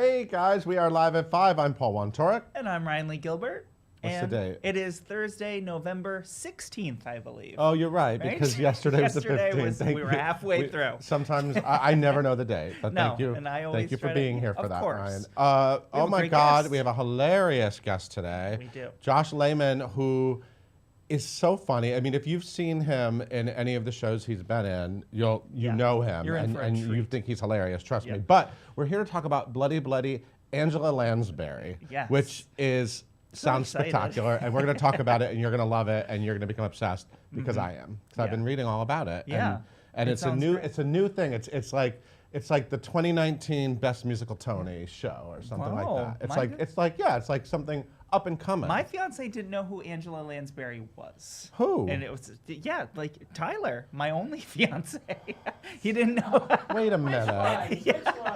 Hey guys, we are live at 5. I'm Paul Wontorek. And I'm Ryan Lee Gilbert. What's the date? It is Thursday, November 16th, I believe. Oh, you're right, because yesterday was the 15th. We were halfway through. Sometimes I never know the date, but No, thank you. and I always Thank you for try being to, here for of that, course. Ryan. Oh my God, guest. we have a hilarious guest today. We do. Josh Lamon, who is so funny. I mean, if you've seen him in any of the shows he's been in, you know him, You're in for a and you treat. think he's hilarious. Trust me. But we're here to talk about Bloody Angela Lansbury, which is sounds spectacular, and we're going to talk about it, and you're going to love it, and you're going to become obsessed because I am, because I've been reading all about it. Yeah, and it's a new thing. It's like the 2019 Best Musical Tony show or something like that. It's like something up and coming. My fiance didn't know who Angela Lansbury was. Who? And it was like Tyler, my only fiance. He didn't know. Wait a minute.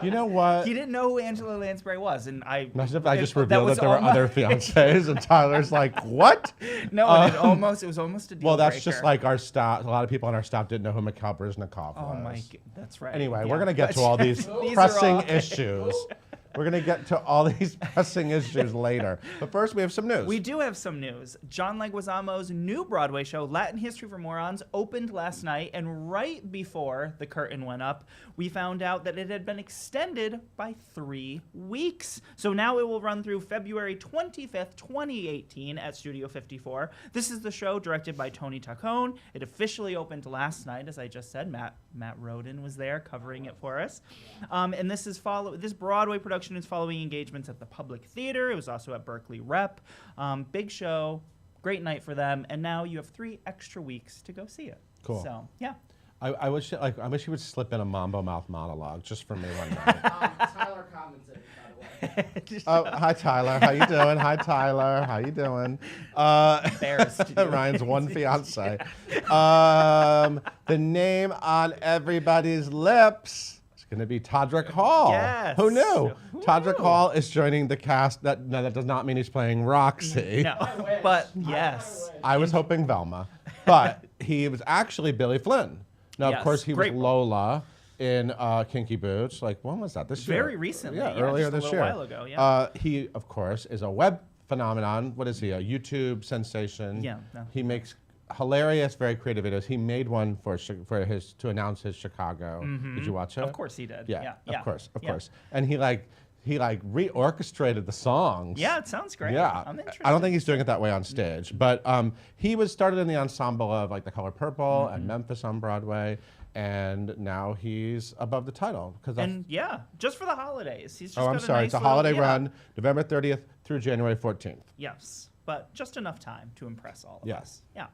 You know what? He didn't know who Angela Lansbury was, and Imagine if I just revealed that there were other fiancés, and Tyler's like, what? No, and it was almost a deal Well, that's breaker. just like our staff. A lot of people on our staff didn't know who Mikhail Brezhnev was. Oh my, that's right. Anyway, we're going to get to all these pressing issues. We're going to get to all these pressing issues later. But first, we have some news. We do have some news. John Leguizamo's new Broadway show, Latin History for Morons, opened last night, and right before the curtain went up, we found out that it had been extended by 3 weeks. So now it will run through February 25th, 2018 at Studio 54. This is the show directed by Tony Taccone. It officially opened last night, as I just said. Matt Roden was there covering it for us. And this Broadway production is following engagements at the Public Theater. It was also at Berkeley Rep. Big show, great night for them, and now you have 3 extra weeks to go see it. Cool. So yeah. I wish you would slip in a Mambo Mouth monologue just for me one night. Tyler commented, by the way. Oh, hi Tyler. How you doing? Hi Tyler. How you doing? Embarrassed. Ryan's one fiance. The name on everybody's lips. Going to be Todrick Hall. Yes. Who knew? Todrick Hall is joining the cast. That does not mean he's playing Roxy. No, but yes. I was hoping Velma, but he was actually Billy Flynn. Now, of course, he was Lola in Kinky Boots. Like, when was that? This year? Very recently. Yeah, earlier this year. A while ago. Yeah. He, of course, is a web phenomenon. What is he? A YouTube sensation. Yeah. He makes hilarious, very creative videos. He made one to announce his Chicago. Did you watch it? Of course he did. Yeah. Of course. And he reorchestrated the songs. Yeah, it sounds great. Yeah, I'm interested. I don't think he's doing it that way on stage, but he was started in the ensemble of like The Color Purple and Memphis on Broadway, and now he's above the title just for the holidays. He's just I'm got sorry, nice it's a holiday run, November 30th through January 14th. Yes, but just enough time to impress all of us. Yes. Yeah.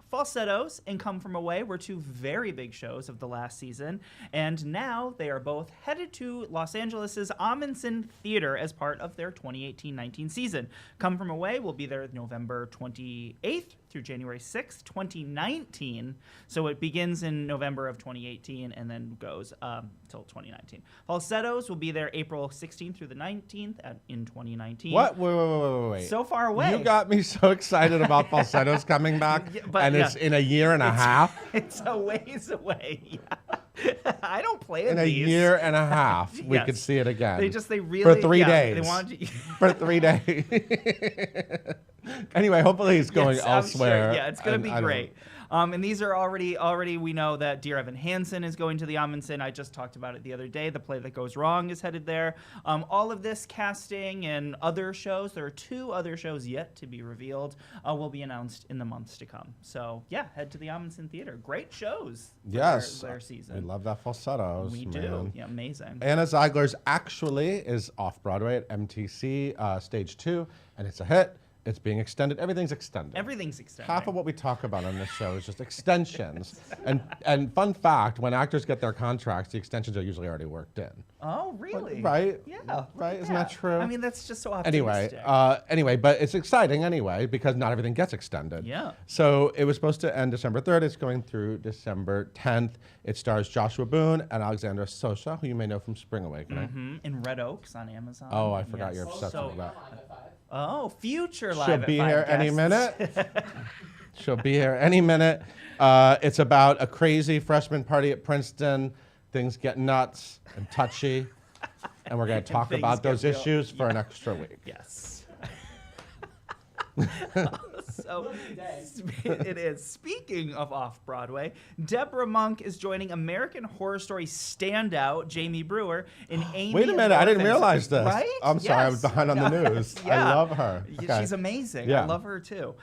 Falsettos and Come From Away were 2 very big shows of the last season, and now they are both headed to Los Angeles' Ahmanson Theatre as part of their 2018-19 season. Come From Away will be there November 28th through January 6th, 2019. So it begins in November of 2018 and then goes till 2019. Falsettos will be there April 16th through the 19th in 2019. What? Wait. So far away. You got me so excited about Falsettos coming back, it's in a year and a half. It's a ways away. Yeah. I don't play in a year and a half. We could see it again. They really for 3 days. They wanted for 3 days. Anyway, hopefully he's going elsewhere. Sure. Yeah, it's going to be great. And these are already we know that Dear Evan Hansen is going to the Ahmanson. I just talked about it the other day. The Play That Goes Wrong is headed there. All of this casting and other shows, there are 2 other shows yet to be revealed, will be announced in the months to come. So yeah, head to the Ahmanson Theatre. Great shows for their season. We love that Falsettos. We do. Yeah, amazing. Anna Ziegler's actually is off Broadway at MTC Stage 2, and it's a hit. It's being extended. Everything's extended. Everything's extended. Half of what we talk about on this show is just extensions. and fun fact, when actors get their contracts, the extensions are usually already worked in. Oh, really? Right? Yeah. Right? Isn't that true? I mean, that's just so optimistic. Anyway, but it's exciting anyway because not everything gets extended. Yeah. So it was supposed to end December 3rd. It's going through December 10th. It stars Joshua Boone and Alexandra Sosa, who you may know from Spring Awakening. In Red Oaks on Amazon. Oh, I forgot you're obsessed with that. Oh, future live She'll at be 5 here any guests. minute. She'll be here any minute. It's about a crazy freshman party at Princeton. Things get nuts and touchy. And we're going to talk things about get those real. issues for an extra week. Yes. So it is. Speaking of off-Broadway, Deborah Monk is joining American Horror Story standout Jamie Brewer in Amy. Wait a minute, I didn't realize this. Right? I'm sorry, I was Yes. behind on the news. Yeah. I love her. Okay. She's amazing. Yeah. I love her too.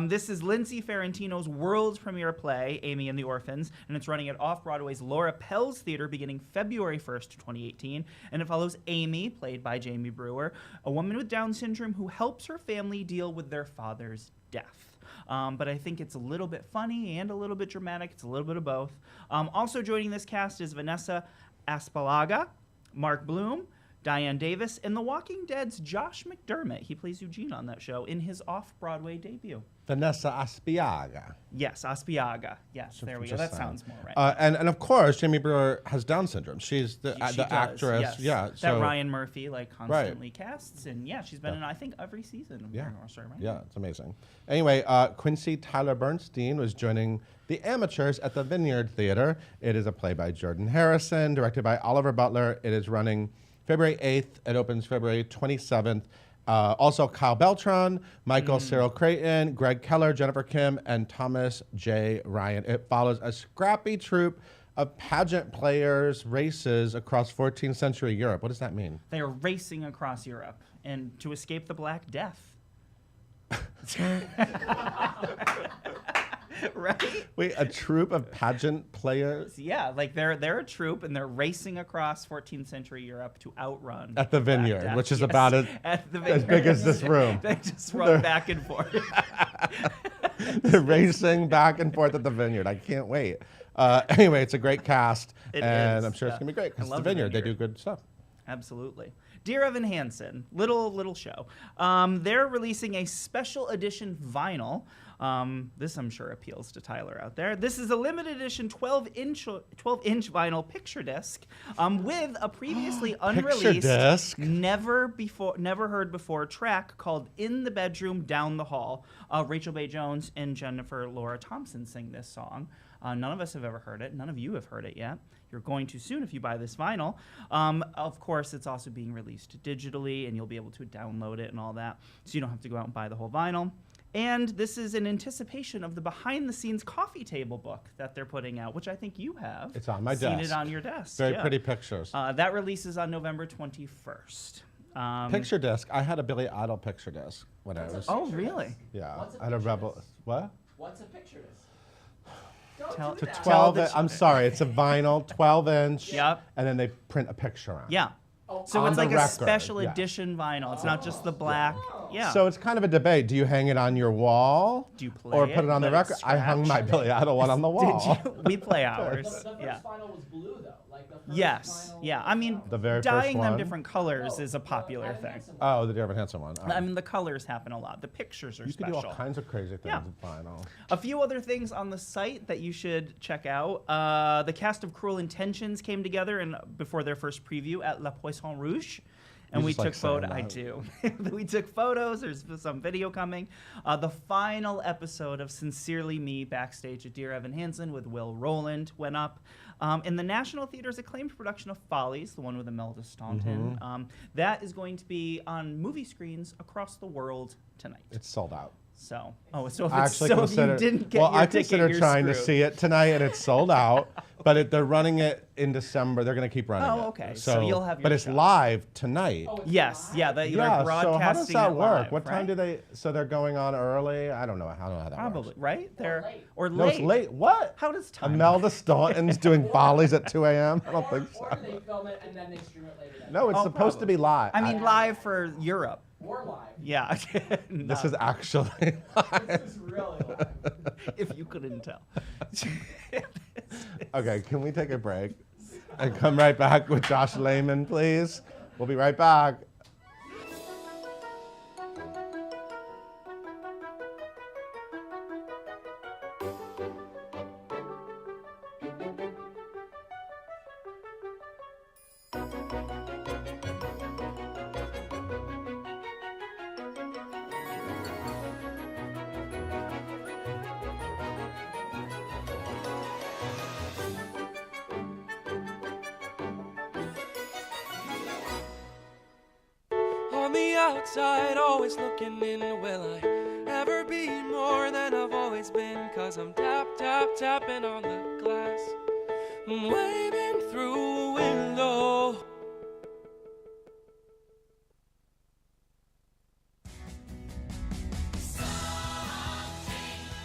This is Lindsay Ferrantino's world premiere play, Amy and the Orphans, and it's running at Off-Broadway's Laura Pell's Theater beginning February 1st, 2018. And it follows Amy, played by Jamie Brewer, a woman with Down syndrome who helps her family deal with their father's death. But I think it's a little bit funny and a little bit dramatic. It's a little bit of both. Also joining this cast is Vanessa Aspalaga, Mark Bloom, Diane Davis, and The Walking Dead's Josh McDermott. He plays Eugene on that show in his off-Broadway debut. Vanessa Aspiaga. Yes, Aspiaga. Yes, there we go. Just That saying. sounds more right. And of course, Jamie Brewer has Down syndrome. She's the She does, actress. yes. Yeah. That So, Ryan Murphy constantly casts, and yeah, she's been in I think every season of Yeah. American Horror Story, right? Yeah, it's amazing. Anyway, Quincy Tyler Bernstein was joining The Amateurs at the Vineyard Theater. It is a play by Jordan Harrison, directed by Oliver Butler. It is running February 8th. It opens February 27th. Also, Kyle Beltran, Michael Cyril Creighton, Greg Keller, Jennifer Kim, and Thomas J. Ryan. It follows a scrappy troupe of pageant players races across 14th century Europe. What does that mean? They are racing across Europe and to escape the Black Death. Right? Wait, a troupe of pageant players Yeah, like they're a troupe and they're racing across 14th century Europe to outrun at the Black Vineyard, Death. which is Yes, about at the as Vineyard. big as this room. They just run back and forth. They're racing back and forth at the Vineyard. I can't wait. Anyway, it's a great cast, and is, I'm sure it's yeah. gonna be great I because it's the love the Vineyard. They Vineyard. do good stuff. Absolutely. Dear Evan Hansen, little show. They're releasing a special edition vinyl. This I'm sure appeals to Tyler out there. This is a limited edition 12-inch vinyl picture disc with a previously unreleased, disc. never heard before track called "In the Bedroom Down the Hall." Rachel Bay Jones and Jennifer Laura Thompson sing this song. None of us have ever heard it. None of you have heard it yet. You're going to soon if you buy this vinyl. Of course, it's also being released digitally, and you'll be able to download it and all that, so you don't have to go out and buy the whole vinyl. And this is in anticipation of the behind-the-scenes coffee table book that they're putting out, which I think you have. It's on my seen desk. it on your desk. Very yeah. pretty pictures. That releases on November 21st. Picture disc. I had a Billy Idol picture disc when I was. Oh, really? Yeah, What's a I had a picture Rebel. disc? What? What's a picture disc? Don't Tell- do to that. 12. the- I'm sorry. It's a vinyl, 12-inch. Yep. And then they print a picture on it. Yeah. Oh, So On it's the like a record, special yeah. edition vinyl. It's not just the black. Yeah. So it's kind of a debate. Do you hang it on your wall? Do you play or put it on the let it record? I hung my scratch? Billy Idol one on the wall. Did you? We play ours. The first Yeah. vinyl was blue though. Like the first Yes. vinyl Yeah. was, I mean, The very first dyeing them one? different colors no, is a the popular Adam thing. Hansen one. Oh, the Dear Hanson one. Oh. I mean, the colors happen a lot. The pictures are You can special. do all kinds of crazy things Yeah. with vinyl. A few other things on the site that you should check out. The cast of Cruel Intentions came together before their first preview at La Poisson Rouge. And You we just like took photos. saying I that. do. We took photos. There's some video coming. The final episode of Sincerely Me backstage at Dear Evan Hansen with Will Rowland went up. In the National Theatre's acclaimed production of Follies, the one with Imelda Staunton, that is going to be on movie screens across the world tonight. It's sold out. So, so if, I it's, actually so if consider. you didn't get well, your I ticket, consider you're trying to screwed. see it tonight, and it's sold out. But they're running it in December. They're going to keep running it. Oh, okay. So you'll have your But it's shot. live tonight. Oh, it's Yes, live? yeah, they're Yeah. So how broadcasting does that it work? live, What time right? do they? So they're going on early. I don't know how that Probably works. right. They're late. or No, it's late. What? How does time? Imelda Staunton's doing Follies at 2 a.m. I don't think Or so. do they film it and then they stream it later? That No, it's Oh, supposed to be live. I mean, live for Europe. Or live. Yeah. This is actually live. This is really live. if you couldn't tell. Okay, can we take a break and come right back with Josh Lamon, please? We'll be right back. on the outside, always looking in. Will I ever be more than I've always been? 'Cause I'm tapping on the glass, waving through a window.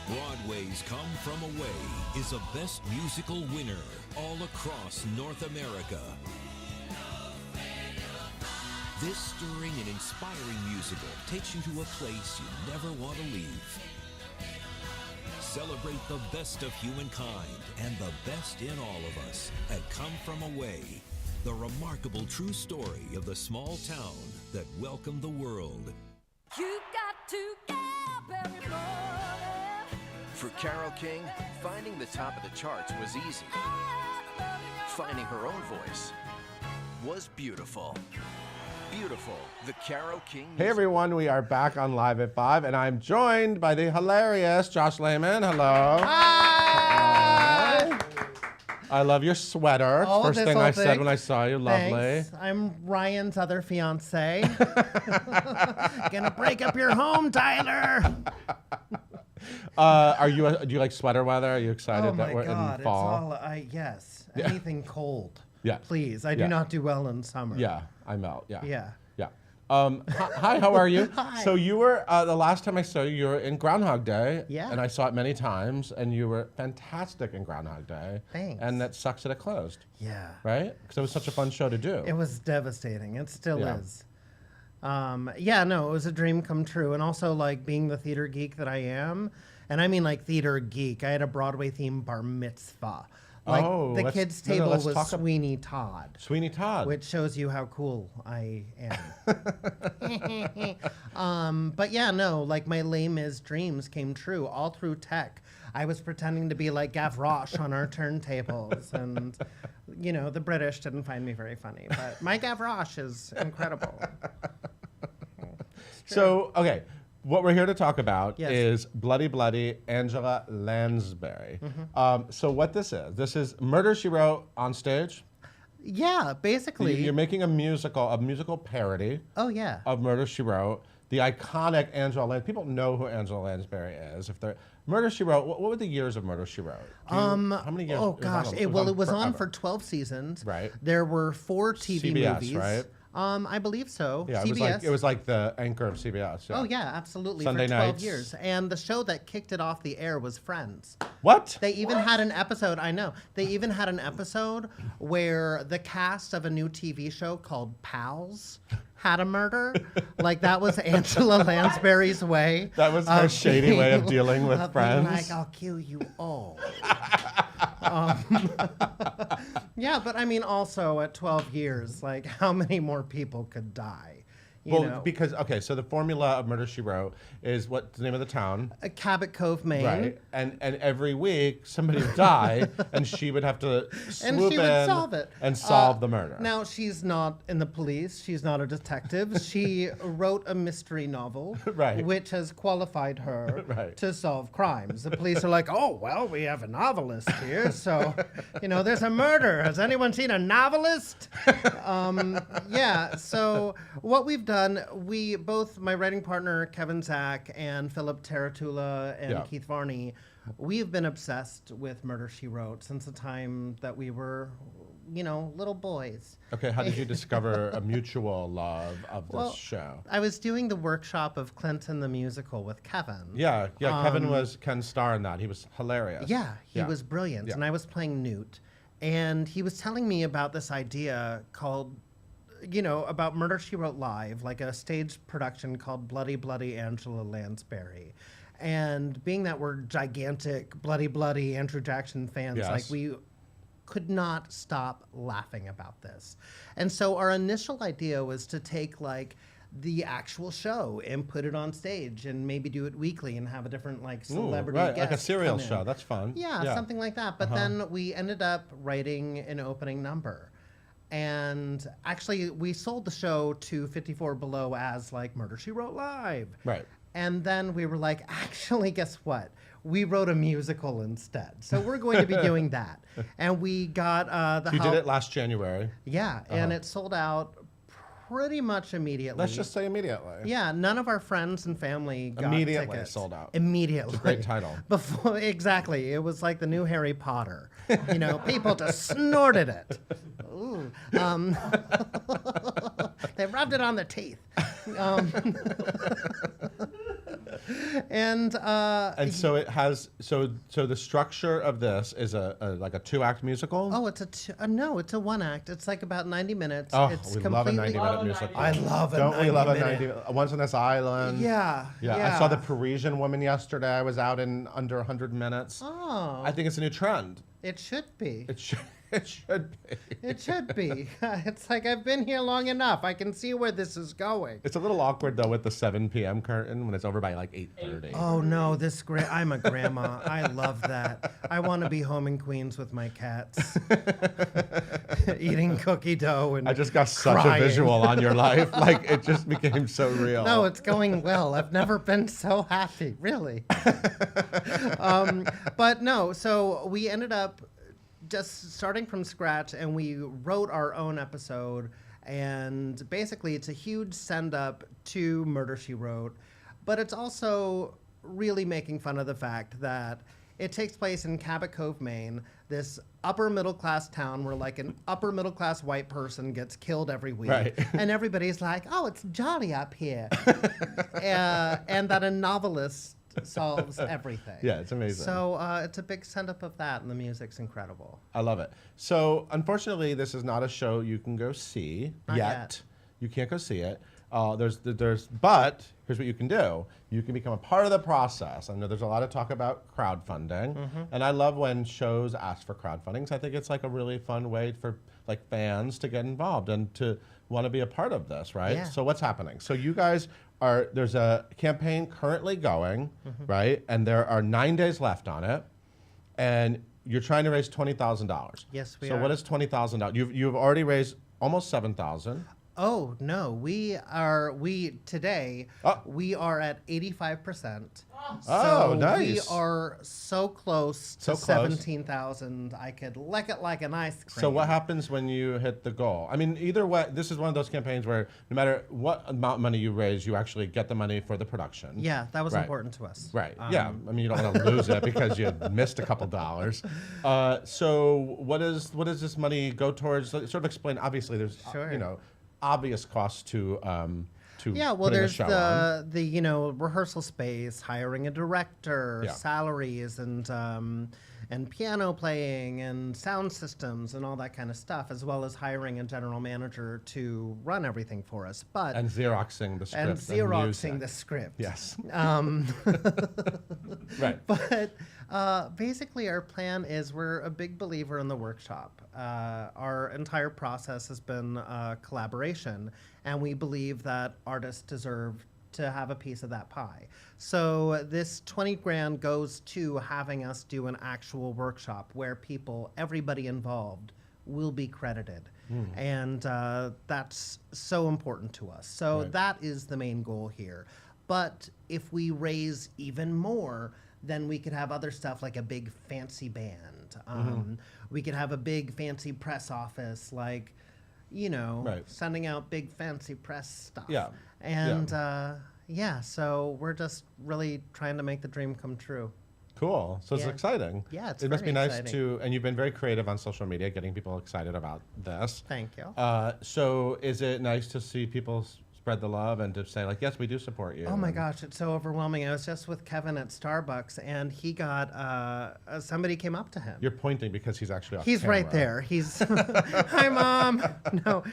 Broadway's Come From Away is a Best Musical winner all across North America. This stirring and inspiring musical takes you to a place you never want to leave. Celebrate the best of humankind and the best in all of us at Come From Away, the remarkable true story of the small town that welcomed the world. You got to get every morning. For Carole King, finding the top of the charts was easy. Finding her own voice was beautiful. Beautiful, the Carole King Hey everyone, we are back on Live at 5, and I'm joined by the hilarious Josh Lamon. Hello. Hi! I love your sweater. Oh, First this thing whole I said thing. when I saw you. Lovely. Thanks. I'm Ryan's other fiance. Gonna break up your home, Tyler. Do you like sweater weather? Are you excited Oh my that we're God! in fall? It's all yes. Yeah. Anything cold. Yeah. Please. I Yeah. do not do well in summer. Yeah, I melt. Yeah. Yeah. Yeah. Hi, how are you? Hi. So you were, the last time I saw you, you were in Groundhog Day. Yeah. And I saw it many times, and you were fantastic in Groundhog Day. Thanks. And that sucks that it closed, Yeah. right? Because it was such a fun show to do. It was devastating. It still Yeah. is. Yeah, no, it was a dream come true. And also, like, being the theater geek that I am, and I mean, like, theater geek, I had a Broadway themed bar mitzvah. Like, Oh, the let's- kids' no, no, table let's was talk ab- Sweeney Todd. Sweeney Todd. Which shows you how cool I am. But yeah, no, like my Les Mis dreams came true all through tech. I was pretending to be like Gavroche on our turntables, and you know the British didn't find me very funny, but my Gavroche is incredible. So, okay, what we're here to talk about Yes. is Bloody Bloody Angela Lansbury. So what this is Murder, She Wrote on stage. Yeah, basically. You're making a musical parody Oh yeah. of Murder, She Wrote. The iconic Angela Lansbury. People know who Angela Lansbury is. If they're Murder, She Wrote. What were the years of Murder, She Wrote? How many years? Oh gosh. It was on forever. for 12 seasons. Right. There were 4 TV CBS, movies. right? I believe so. Yeah, CBS. it was like the anchor of CBS. Yeah. Oh yeah, absolutely. Sunday for 12 nights. years. And the show that kicked it off the air was Friends. What? They even had an episode, I know. They even had an episode where the cast of a new TV show called Pals had a murder. Like that was Angela Lansbury's way. That was her shady way of dealing with of friends. being like, I'll kill you all. Yeah, but I mean, also at 12 years, like how many more people could die? You know? Because so the formula of Murder, She Wrote is what's the name of the town? Cabot Cove, Maine. Right, and every week somebody would die, and she would have to And swoop she would in solve it. and solve the murder. Now, she's not in the police. She's not a detective. She wrote a mystery novel, Right. which has qualified her Right. to solve crimes. The police are like, oh, well, we have a novelist here. So, there's a murder. Has anyone seen a novelist? Yeah, so what we've done, my writing partner, Kevin Zach, and Philip Taratula and Yeah. Keith Varney, we have been obsessed with Murder, She Wrote since the time that we were, little boys. Okay, how did you discover a mutual love of this show? I was doing the workshop of Clinton the Musical with Kevin. Yeah, Kevin was Ken's star in that. He was hilarious. Yeah, he was brilliant. Yeah. And I was playing Newt. And he was telling me about this idea called, about Murder, She Wrote Live, like a stage production called Bloody Bloody Angela Lansbury. And being that we're gigantic Bloody Bloody Andrew Jackson fans, Yes. like we could not stop laughing about this. And so our initial idea was to take like the actual show and put it on stage and maybe do it weekly and have a different like celebrity right, guest like a serial come in. show. That's fun. Yeah, something like that. But then we ended up writing an opening number. And actually, we sold the show to 54 Below as like Murder, She Wrote Live. Right. And then we were like, actually, guess what? We wrote a musical instead. So we're going to be doing that. And we got the You help. did it last January. Yeah, and it sold out pretty much immediately. Let's just say immediately. Yeah, none of our friends and family got Immediately tickets. sold out. Immediately. It's a great title. Before exactly, it was like the new Harry Potter. You know, people just snorted it. Ooh. They rubbed it on their teeth. And so it has so the structure of this is a like a 2-act musical. Oh, it's no, it's a 1-act. It's like about 90 minutes. Oh, it's we love a 90-minute Love a musical. 90 I love it. Don't we love a 90? Once on This Island. Yeah. I saw The Parisian Woman yesterday. I was out in under 100 minutes. Oh. I think it's a new trend. It should be. It should be. It should be. It's like I've been here long enough. I can see where this is going. It's a little awkward though with the 7 p.m. curtain when it's over by like 8:30. Oh no, I'm a grandma. I love that. I want to be home in Queens with my cats, eating cookie dough and I just got such crying. a visual on your life. Like it just became so real. No, it's going well. I've never been so happy, really. But no, so we ended up just starting from scratch, and we wrote our own episode. And basically, it's a huge send up to Murder, She Wrote, but it's also really making fun of the fact that it takes place in Cabot Cove, Maine, this upper middle class town where like an upper middle class white person gets killed every week. Right. And everybody's like, oh, it's jolly up here. And that a novelist solves everything. Yeah, it's amazing. So it's a big send up of that, and the music's incredible. I love it. So unfortunately, this is not a show you can go see yet. You can't go see it. But here's what you can do. You can become a part of the process. I know there's a lot of talk about crowdfunding, and I love when shows ask for crowdfunding. So I think it's like a really fun way for like fans to get involved and to want to be a part of this, right? Yeah. So what's happening? So you guys there's a campaign currently going, right? And there are 9 days left on it, and you're trying to raise $20,000. Yes, we So are. what is $20,000? You've already raised almost $7,000. Oh no, we today we are at 85%. Oh, So nice. we are so close to So close. 17,000. I could lick it like an ice cream. So what happens when you hit the goal? I mean, either way, this is one of those campaigns where no matter what amount of money you raise, you actually get the money for the production. Yeah, that was Right. important to us. Right. Yeah. I mean, you don't want to lose it because you missed a couple dollars. So what is this money go towards? Sort of explain. Obviously, there's Sure. Obvious costs to Yeah, well, putting there's a show on. the rehearsal space, hiring a director, Yeah. salaries, and piano playing and sound systems and all that kind of stuff, as well as hiring a general manager to run everything for us. But And xeroxing the script. and xeroxing music. the script. Yes. Right. But basically, our plan is we're a big believer in the workshop. Our entire process has been collaboration, and we believe that artists deserve to have a piece of that pie. So this 20 grand goes to having us do an actual workshop where everybody involved will be credited. And that's so important to us. So Right. that is the main goal here. But if we raise even more, then we could have other stuff like a big fancy band. We could have a big fancy press office, like, Right. sending out big fancy press stuff. Yeah. And so we're just really trying to make the dream come true. Cool. So it's Yeah. exciting. Yeah, it's It must be very nice exciting. and you've been very creative on social media, getting people excited about this. Thank you. So is it nice to see people spread the love and to say like, yes, we do support you? Oh my and- gosh, it's so overwhelming. I was just with Kevin at Starbucks, and he got somebody came up to him. You're pointing because he's actually off He's camera. right there. He's hi, Mom. No,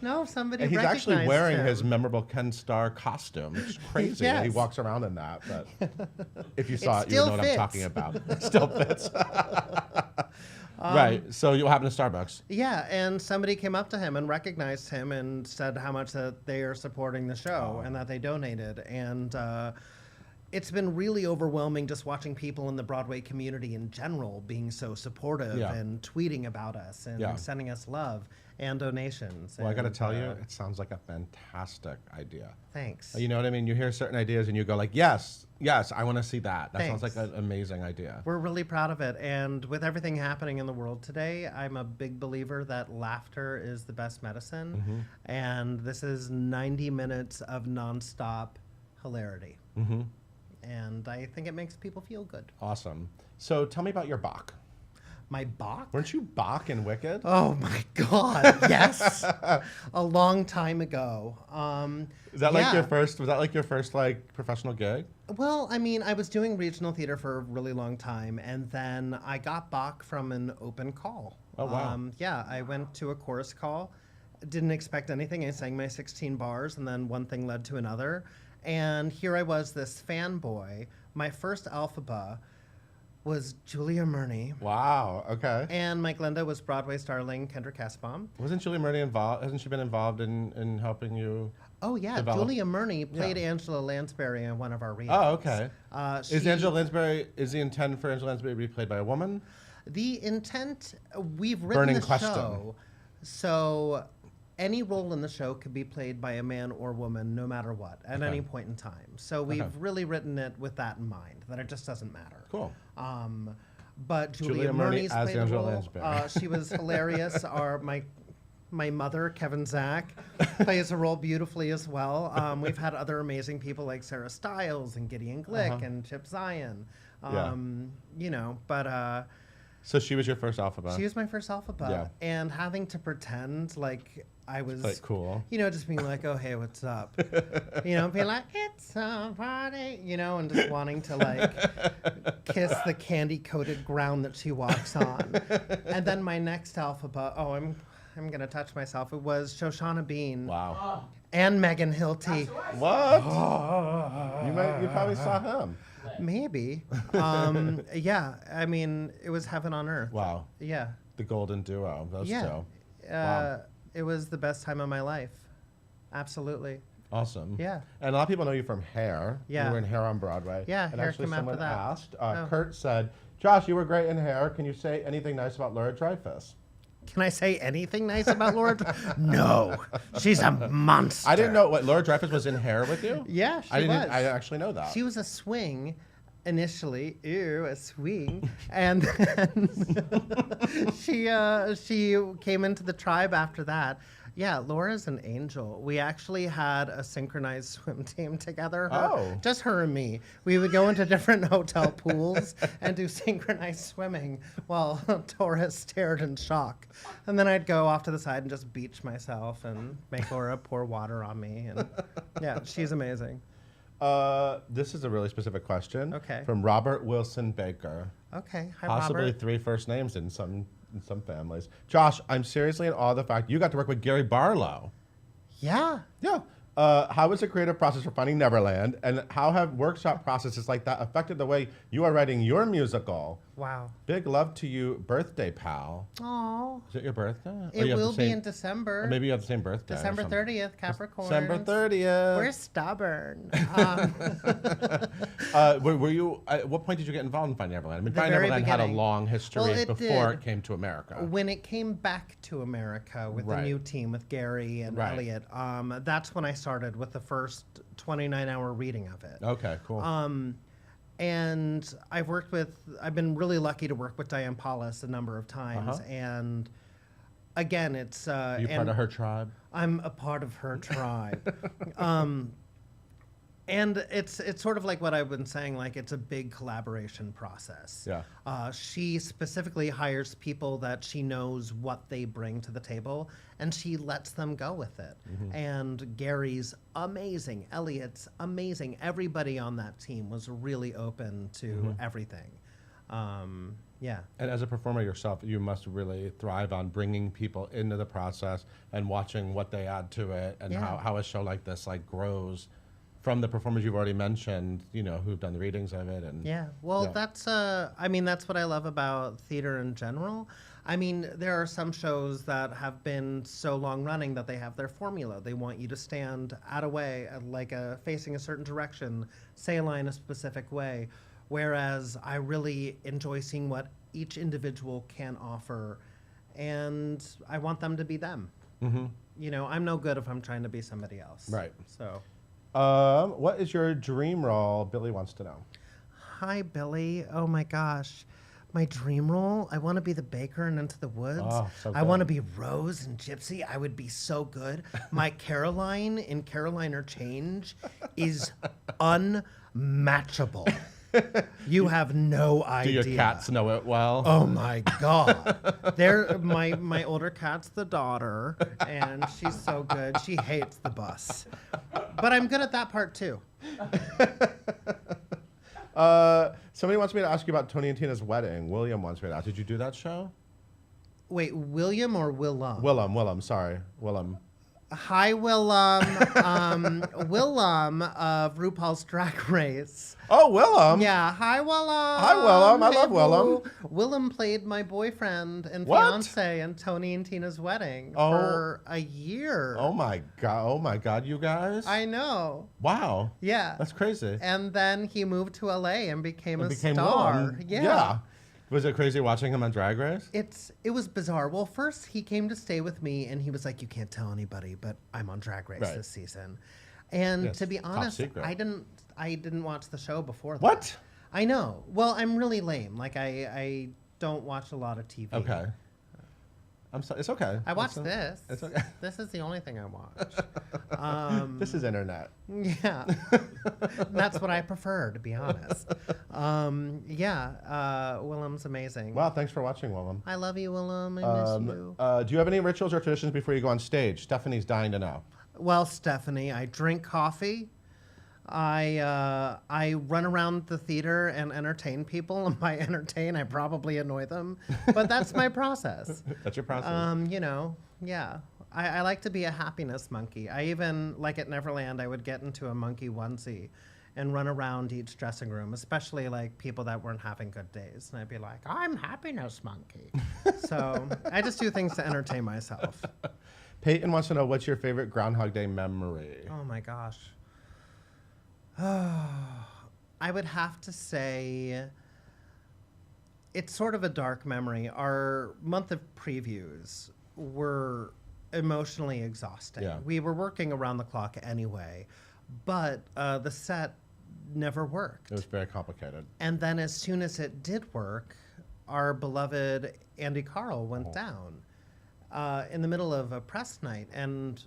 no, somebody. And he's actually recognized wearing him. his memorable Ken Starr costume. It's crazy that he Yes. walks around in that. But if you saw it, you still would know what I'm fits. talking about. It still fits. Right. So what happened to Starbucks? Yeah, and somebody came up to him and recognized him and said how much that they are supporting the show and that they donated. And it's been really overwhelming just watching people in the Broadway community in general being so supportive and tweeting about us and sending us love and donations. Well, I got to tell you, it sounds like a fantastic idea. Thanks. You know what I mean? You hear certain ideas and you go like, yes, I want to see that. That sounds like an amazing idea. We're really proud of it. And with everything happening in the world today, I'm a big believer that laughter is the best medicine. And this is 90 minutes of nonstop hilarity. And I think it makes people feel good. Awesome. So tell me about your Bach. My Bach? Weren't you Bach in Wicked? Oh my God! Yes, a long time ago. Is that like your first? Was that like your first like professional gig? Well, I mean, I was doing regional theater for a really long time, and then I got Bach from an open call. Oh wow! Yeah, I went to a chorus call. Didn't expect anything. I sang my 16 bars, and then one thing led to another. And here I was, this fanboy. My first alphaba was Julia Murney. Wow, okay. And Mike Linda was Broadway's darling Kendra Cassbaum. Wasn't Julia Murney involved? Hasn't she been involved in helping you? Oh, yeah. develop? Julia Murney played Angela Lansbury in one of our readings. Oh, okay. Is the intent for Angela Lansbury to be played by a woman? The intent, we've written Burning the question. show, so any role in the show could be played by a man or woman, no matter what, at any point in time. So we've really written it with that in mind, that it just doesn't matter. Cool. But Julia Julia Murney Murney's as played the Angela role. Lansbury. She was hilarious. My mother, Kevin Zach, plays a role beautifully as well. We've had other amazing people like Sarah Stiles and Gideon Glick and Chip Zion. You know, but So she was your first alphabet. she was my first alphabet, and having to pretend like I was like cool. you know, just being like, oh, hey, what's up? You know, being like, it's a party, you know, and just wanting to like kiss the candy-coated ground that she walks on. And then my next alphabet, I'm going to touch myself. It was Shoshana Bean. Wow. And Megan Hilty. What? You probably saw him. Maybe. Yeah, I mean, it was heaven on earth. Wow. Yeah. The golden duo, those two. Wow. It was the best time of my life. Absolutely. Awesome. Yeah. And a lot of people know you from Hair. Yeah. You were in Hair on Broadway. Yeah, and Hair actually came after someone that. asked, Kurt said, Josh, you were great in Hair. Can you say anything nice about Laura Dreyfus? Can I say anything nice about Laura? No. She's a monster. I didn't know what Laura Dreyfus was in Hair with you. Yeah, she I didn't. was. I actually know that. She was a swing initially. Ew, a swing. And then she came into the tribe after that. Yeah, Laura's an angel. We actually had a synchronized swim team together. Just her and me. We would go into different hotel pools and do synchronized swimming while Tora stared in shock. And then I'd go off to the side and just beach myself and make Laura pour water on me. And yeah, she's amazing. This is a really specific question. Okay. From Robert Wilson Baker. Okay. Hi, Possibly Robert. 3 first names in some families. Josh, I'm seriously in awe of the fact you got to work with Gary Barlow. Yeah. Yeah. How was the creative process for finding Neverland, and how have workshop processes like that affected the way you are writing your musical? Wow. Big love to you, birthday pal. Aww. Is it your birthday? It will be in December. Or maybe you have the same birthday. December 30th, Capricorn. December 30th. We're stubborn. Were you? At what point did you get involved in Finding Neverland? I mean, The Finding very Neverland had a beginning. long history Well, it before did. it came to America. When it came back to America with the Right. new team with Gary and Right. Elliot, that's when I started with the first 29-hour reading of it. Okay, cool. And I've been really lucky to work with Diane Paulus a number of times. And again, it's Are you part of her tribe? I'm a part of her tribe. And it's sort of like what I've been saying, like it's a big collaboration process. Yeah. She specifically hires people that she knows what they bring to the table, and she lets them go with it. And Gary's amazing. Elliot's amazing. Everybody on that team was really open to everything. Yeah. And as a performer yourself, you must really thrive on bringing people into the process and watching what they add to it, and how a show like this like grows from the performers you've already mentioned, you know, who've done the readings of it. And well, that's I mean, that's what I love about theater in general. I mean, there are some shows that have been so long running that they have their formula. They want you to stand out of way, facing a certain direction, say a line a specific way. Whereas I really enjoy seeing what each individual can offer, and I want them to be them. Mm-hmm. You know, I'm no good if I'm trying to be somebody else. Right. So. What is your dream role? Billy wants to know. Hi, Billy. Oh my gosh. My dream role? I want to be the baker in Into the Woods. Oh, so I want to good. be Rose and Gypsy. I would be so good. My Caroline in Caroline or Change is unmatchable. You have no idea. Do your cats know it well? Oh my God. They're my older cat's the daughter, and she's so good. She hates the bus. But I'm good at that part too. Somebody wants me to ask you about Tony and Tina's wedding. William wants me to ask. Did you do that show? Wait, William or Willem? Willem, sorry. Willem. Hi, Willem. Willem of RuPaul's Drag Race. Oh, Willem. Yeah, hi, Willem. Hi, Willem. I love Willem. Willem played my boyfriend and What? fiance in Tony and Tina's wedding for a year. Oh my God, you guys. I know. Wow. Yeah. That's crazy. And then he moved to LA and became a Became star. Willem. Yeah. Was it crazy watching him on Drag Race? It was bizarre. Well, first he came to stay with me and he was like, "You can't tell anybody, but I'm on Drag Race Right. this season." And Yes, to be top honest, secret. I didn't watch the show before that. What? I know. Well, I'm really lame. Like I don't watch a lot of TV. Okay. I'm sorry. It's okay. I watch this. It's okay. This is the only thing I watch. This is internet. Yeah. That's what I prefer, to be honest. Willem's amazing. Wow, thanks for watching, Willem. I love you, Willem. I miss you. Do you have any rituals or traditions before you go on stage? Stephanie's dying to know. Well, Stephanie, I drink coffee. I run around the theater and entertain people. And by entertain, I probably annoy them, but that's my process. That's your process. You know, yeah. I like to be a happiness monkey. I even, like at Neverland, I would get into a monkey onesie and run around each dressing room, especially like people that weren't having good days. And I'd be like, I'm happiness monkey. So I just do things to entertain myself. Peyton wants to know, what's your favorite Groundhog Day memory? Oh my gosh. I would have to say it's sort of a dark memory. Our month of previews were emotionally exhausting. Yeah. We were working around the clock anyway, but the set never worked. It was very complicated. And then as soon as it did work, our beloved Andy Carl went down in the middle of a press night. And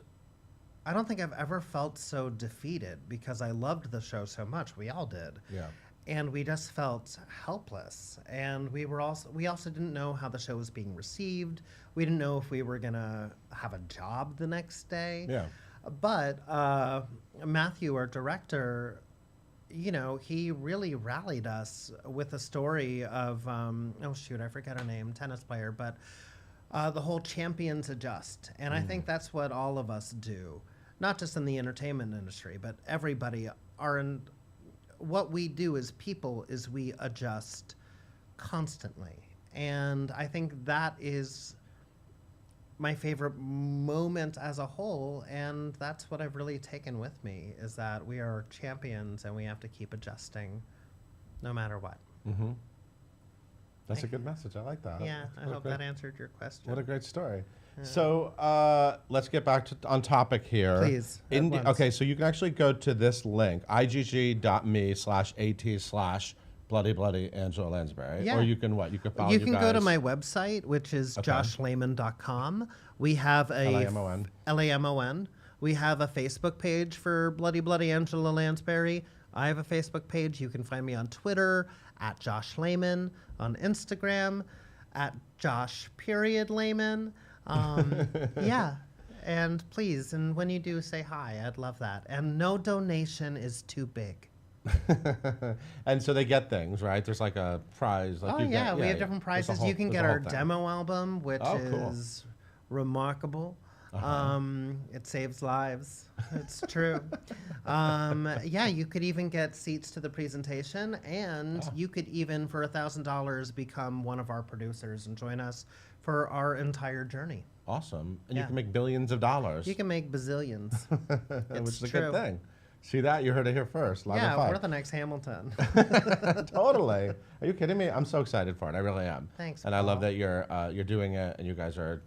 I don't think I've ever felt so defeated because I loved the show so much. We all did. Yeah. And we just felt helpless. And we also didn't know how the show was being received. We didn't know if we were going to have a job the next day. Yeah. But Matthew, our director, you know, he really rallied us with a story of, I forget her name, tennis player, but the whole champions adjust. And I think that's what all of us do, not just in the entertainment industry, but everybody what we do as people is we adjust constantly. And I think that is my favorite moment as a whole, and that's what I've really taken with me, is that we are champions and we have to keep adjusting no matter what. Mm-hmm. That's a good message. I like that. Yeah, I hope that answered your question. What a great story. So let's get back on topic here. Please, at once. Okay, so you can actually go to this link, igg.me/at/bloody Angela Lansbury. Yeah. Or you can what? You can follow You you can guys. go to my website, which is joshlamon.com. We have a Lamon. Lamon. We have a Facebook page for Bloody Angela Lansbury. I have a Facebook page. You can find me on Twitter at Josh Lamon, on Instagram at Josh.Lamon. Yeah. And please, and when you do, say hi. I'd love that. And no donation is too big. And so they get things, right? There's like a prize. Like We have different there's a prizes. whole- You can there's get a whole our thing. demo album, which Oh, cool. is remarkable. It saves lives. It's true. Yeah, you could even get seats to the presentation, and you could even, for $1,000, become one of our producers and join us for our entire journey. Awesome. And Yeah. you can make billions of dollars. You can make bazillions. Which is a true. good thing. See that? You heard it here first. Live Yeah, at 5. we're the next Hamilton. Totally. Are you kidding me? I'm so excited for it. I really am. Thanks, And I love Paul. that you're doing it and you guys are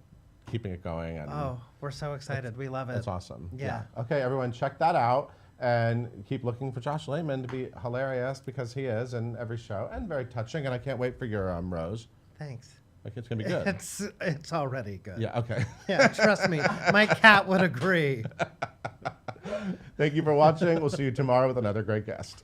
keeping it going. And Oh, we're so excited. We love it. it's awesome. Yeah. Okay, everyone, check that out and keep looking for Josh Lamon to be hilarious because he is in every show and very touching. And I can't wait for your Rose. Thanks. Like it's gonna be good. It's already good. Yeah. Okay. Yeah, trust me. My cat would agree. Thank you for watching. We'll see you tomorrow with another great guest.